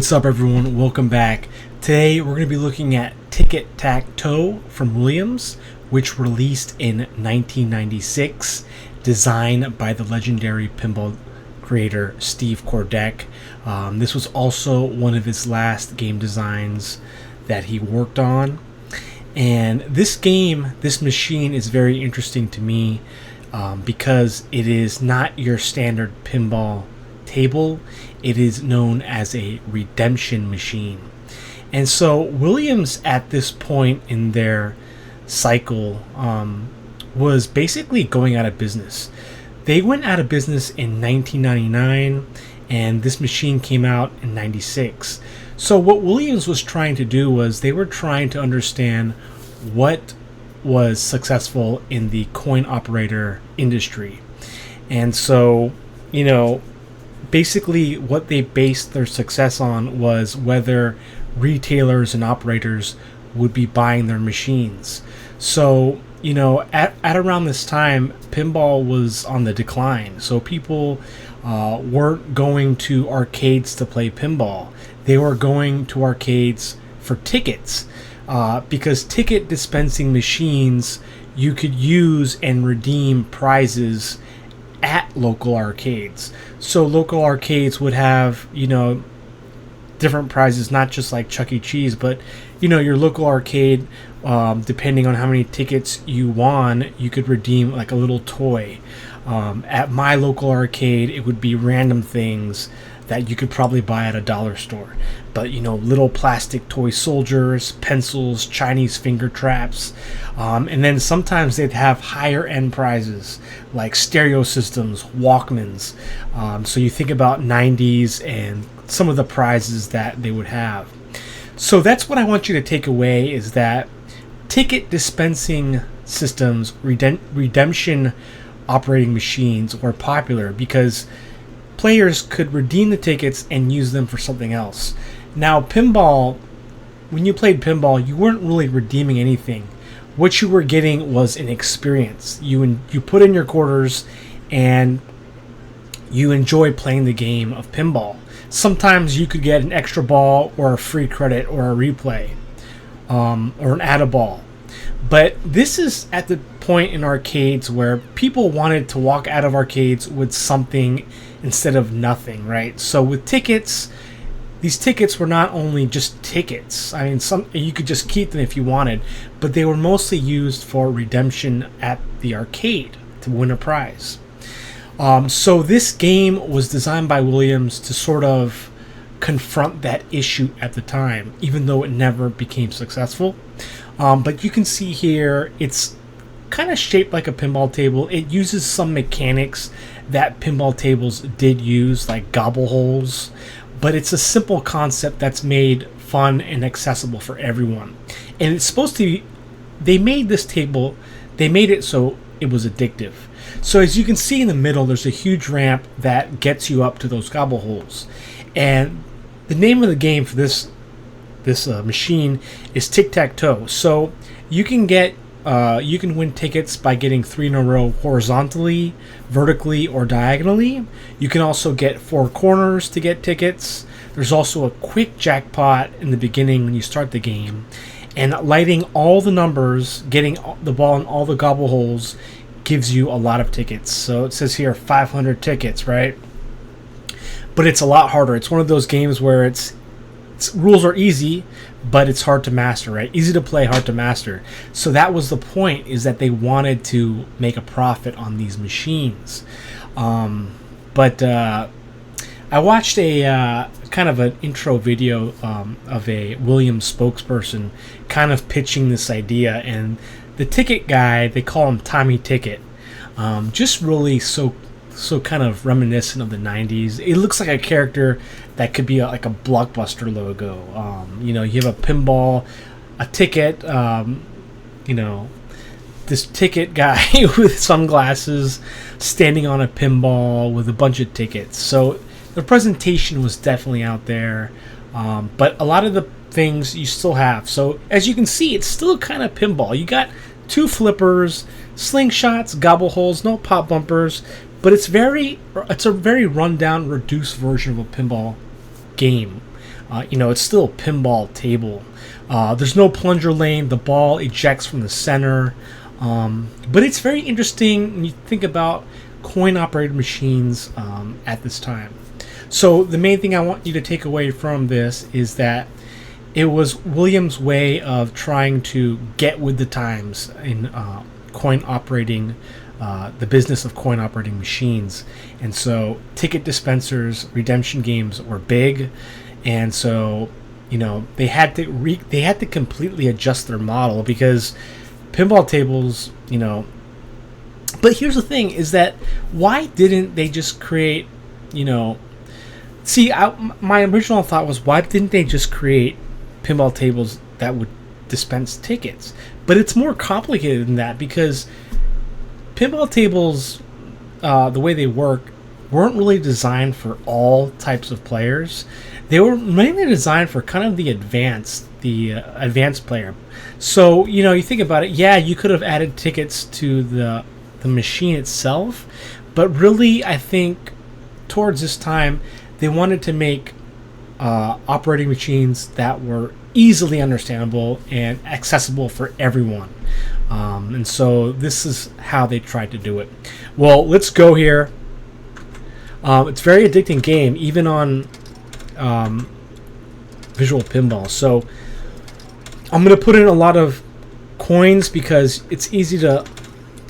What's up, everyone? Welcome back. Today we're going to be looking at Ticket Tac Toe from Williams, which released in 1996, designed by the legendary pinball creator Steve Kordek. This was also one of his last game designs that he worked on. And this machine is very interesting to me because it is not your standard pinball table. It is known as a redemption machine. And so Williams at this point in their cycle was basically going out of business. They went out of business in 1999, and this machine came out in 96. So what Williams was trying to do was they were trying to understand what was successful in the coin operator industry. And so, basically what they based their success on was whether retailers and operators would be buying their machines. So, at around this time, pinball was on the decline. So people weren't going to arcades to play pinball. They were going to arcades for tickets because ticket dispensing machines, you could use and redeem prizes at local arcades. So local arcades would have, different prizes, not just like Chuck E. Cheese, but, your local arcade, depending on how many tickets you won, you could redeem like a little toy. At my local arcade, it would be random things that you could probably buy at a dollar store. But, little plastic toy soldiers, pencils, Chinese finger traps. And then sometimes they'd have higher end prizes like stereo systems, Walkmans. So you think about 90s and some of the prizes that they would have. So that's what I want you to take away, is that ticket dispensing systems, redemption operating machines were popular because players could redeem the tickets and use them for something else. Now, pinball, when you played pinball, you weren't really redeeming anything. What you were getting was an experience. You put in your quarters and you enjoy playing the game of pinball. Sometimes you could get an extra ball or a free credit or a replay or an add a ball. But this is at the point in arcades where people wanted to walk out of arcades with something instead of nothing, right? So with tickets, these tickets were not only just tickets. I mean, you could just keep them if you wanted, but they were mostly used for redemption at the arcade to win a prize. So this game was designed by Williams to sort of confront that issue at the time, even though it never became successful. But you can see here, it's kind of shaped like a pinball table. It uses some mechanics that pinball tables did use, like gobble holes, but it's a simple concept that's made fun and accessible for everyone. And it's supposed to be, they made this table, they made it so it was addictive. So as you can see in the middle, there's a huge ramp that gets you up to those gobble holes. And the name of the game for this machine is Tic Tac Toe. So you can win tickets by getting 3 in a row horizontally, vertically, or diagonally. You can also get 4 corners to get tickets. There's also a quick jackpot in the beginning when you start the game. And lighting all the numbers, getting the ball in all the gobble holes, gives you a lot of tickets. So it says here 500 tickets, right? But it's a lot harder. It's one of those games where its rules are easy, but it's hard to master, right? Easy to play, hard to master. So that was the point, is that they wanted to make a profit on these machines. But I watched a kind of an intro video of a Williams spokesperson kind of pitching this idea, and the ticket guy, they call him Tommy Ticket, just really so kind of reminiscent of the 90s. It looks like a character that could be like a Blockbuster logo. You have a pinball, a ticket, this ticket guy with sunglasses standing on a pinball with a bunch of tickets. So the presentation was definitely out there, but a lot of the things you still have. So as you can see, it's still kind of pinball. You got 2 flippers, slingshots, gobble holes, no pop bumpers, but it's a very rundown, reduced version of a pinball game. You know, it's still a pinball table. There's no plunger lane. The ball ejects from the center. But it's very interesting when you think about coin-operated machines at this time. So the main thing I want you to take away from this is that it was Williams' way of trying to get with the times in coin operating, the business of coin operating machines. And so ticket dispensers, redemption games were big, and so you know they had to completely adjust their model because pinball tables, you know. But here's the thing: is that why didn't they just create, you know? See, my original thought was, why didn't they just create pinball tables that would dispense tickets? But it's more complicated than that, because pinball tables, the way they work, weren't really designed for all types of players. They were mainly designed for kind of the advanced player. So, you know, you think about it, yeah, you could have added tickets to the machine itself, but really, I think towards this time, they wanted to make operating machines that were easily understandable and accessible for everyone. And so this is how they tried to do it. Well, let's go here. It's a very addicting game, even on visual pinball. So I'm going to put in a lot of coins because it's easy to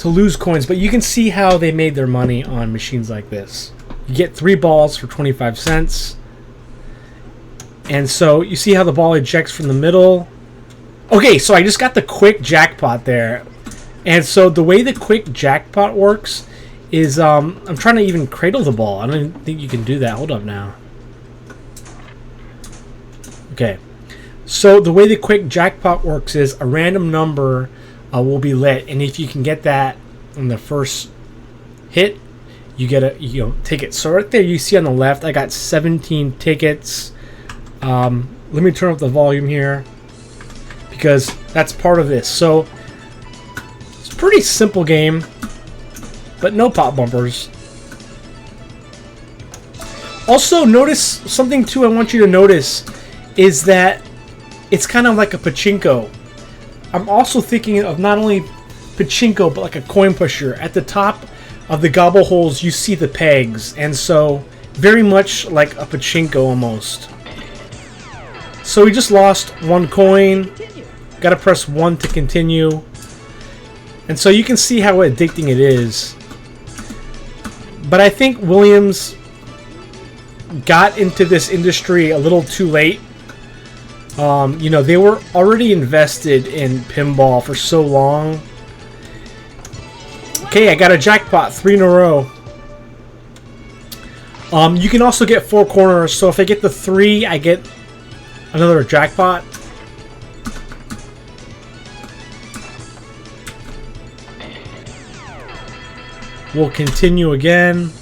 lose coins, but you can see how they made their money on machines like this. You get 3 balls for 25 cents. And so you see how the ball ejects from the middle. Okay, so I just got the quick jackpot there. And so the way the quick jackpot works is I'm trying to even cradle the ball. I don't even think you can do that. Hold up now. Okay. So the way the quick jackpot works is a random number will be lit, and if you can get that in the first hit, you get a ticket. So right there, you see on the left, I got 17 tickets. Let me turn up the volume here because that's part of this. So it's a pretty simple game, but no pop bumpers. Also, notice something too. I want you to notice is that it's kind of like a pachinko. I'm also thinking of not only pachinko, but like a coin pusher. At the top of the gobble holes, you see the pegs, and so very much like a pachinko almost. So we just lost 1 coin. Got to press 1 to continue. And so you can see how addicting it is. But I think Williams got into this industry a little too late. You know, they were already invested in pinball for so long. Okay, I got a jackpot, 3 in a row. You can also get 4 corners, so if I get the 3, I get another jackpot. We'll continue again.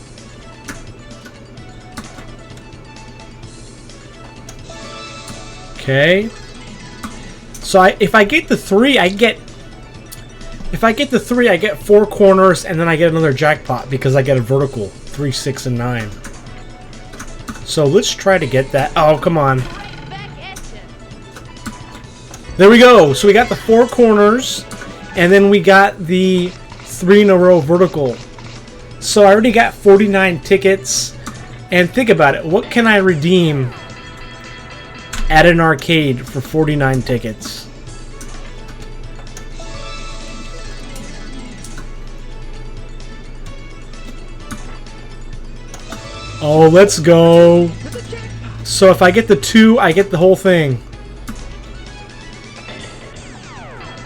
Okay. So if I get the 3, I get 4 corners, and then I get another jackpot because I get a vertical 3, 6, and 9. So let's try to get that. Oh, come on. There we go. So we got the 4 corners, and then we got the 3 in a row vertical. So I already got 49 tickets. And think about it. What can I redeem at an arcade for 49 tickets? Oh, let's go. So if I get the 2, I get the whole thing.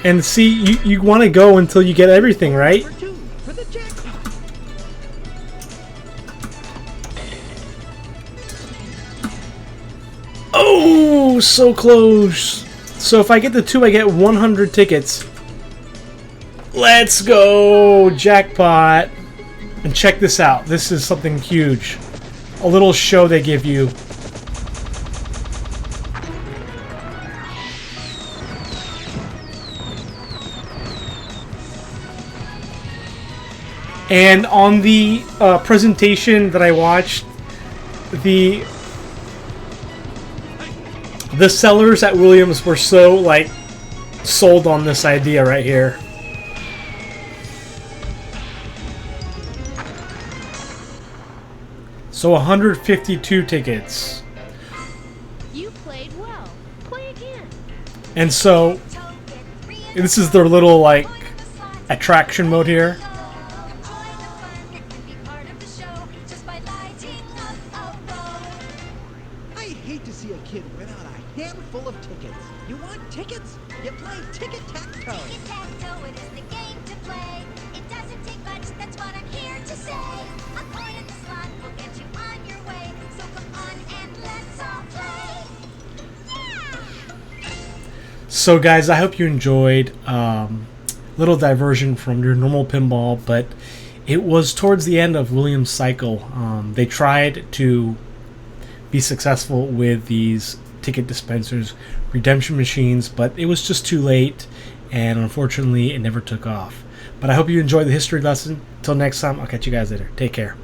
And see, you want to go until you get everything, right? Oh, so close. So if I get the 2, I get 100 tickets. Let's go, jackpot. And check this out. This is something huge. A little show they give you. And on the presentation that I watched, the The sellers at Williams were so like sold on this idea right here. So 152 tickets. You played well. Play again. And so this is their little like attraction mode here. I'd hate to see a kid without a handful of tickets. You want tickets? You play Ticket Tac Toe. Ticket Tac Toe, it is the game to play. It doesn't take much, that's what I'm here to say. A coin in the slot will get you on your way. So come on and let's all play. Yeah! So guys, I hope you enjoyed little diversion from your normal pinball, but it was towards the end of Williams' cycle. They tried to be successful with these ticket dispensers, redemption machines, but it was just too late, and unfortunately it never took off. But I hope you enjoyed the history lesson. Till next time, I'll catch you guys later. Take care.